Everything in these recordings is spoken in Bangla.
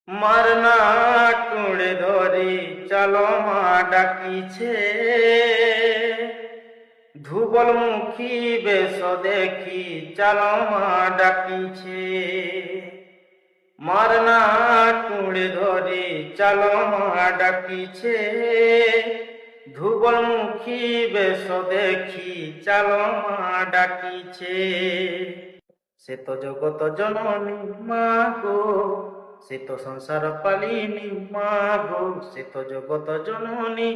মারনা টুড়ে ধরি চলো মা ডাকিছে, ধুবল মুখী বেশ দেখি চলো মা ডাকিছে। মারনা টুড়ে ধরি চলো মা ডাকিছে, ধুবল মুখী বেশ দেখি চলো মা ডাকিছে। সে তো জগত জননী মা গো, সে তো সংসার পালিনী মা গো, সে তো জগত জননী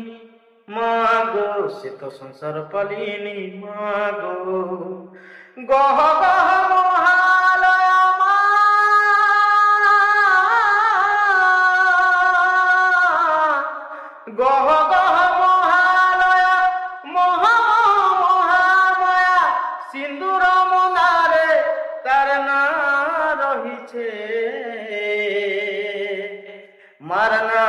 মা গো, সে তো সংসার পালিনী মা গো। গহ গহ মহালয়া মা, গহ গহ মহালয়া মহামায়া, সিন্দুর মনারে তার না রহিছে। মারনা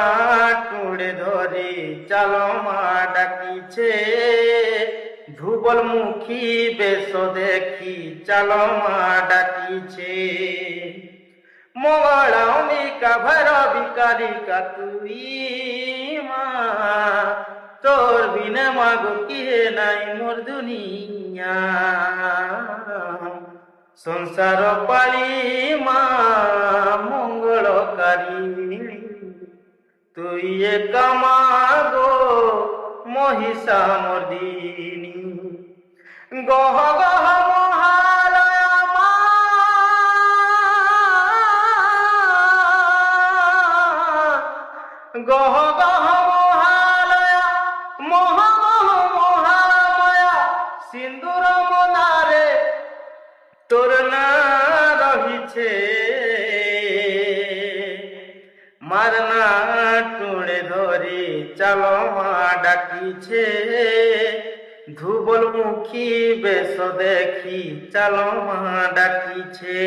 টুড়ে ধরি চালো মা ডাকিছে, ধুবল মুখী বেশ দেখি চালো মা ডাকিছে। মঙ্গলা অম্বিকা ভৈরবী কালিকা তুই মা, তোর বিনে মাগো কিহে নাই মোর দুনিয়া। সংসার পালি মা মঙ্গলকারী, তুই একা মা গো মহিষা মর্দিনী। গহ গহ মহালয়া মা, গহ গহ মহালয়া মহামায়া, সিন্দুর মনারে তোর না রহিছে। মারনা টুড়ে ধরি চালো মা ডাকিছে, ধুবল মুখী বেশ দেখি চালো মা ডাকিছে।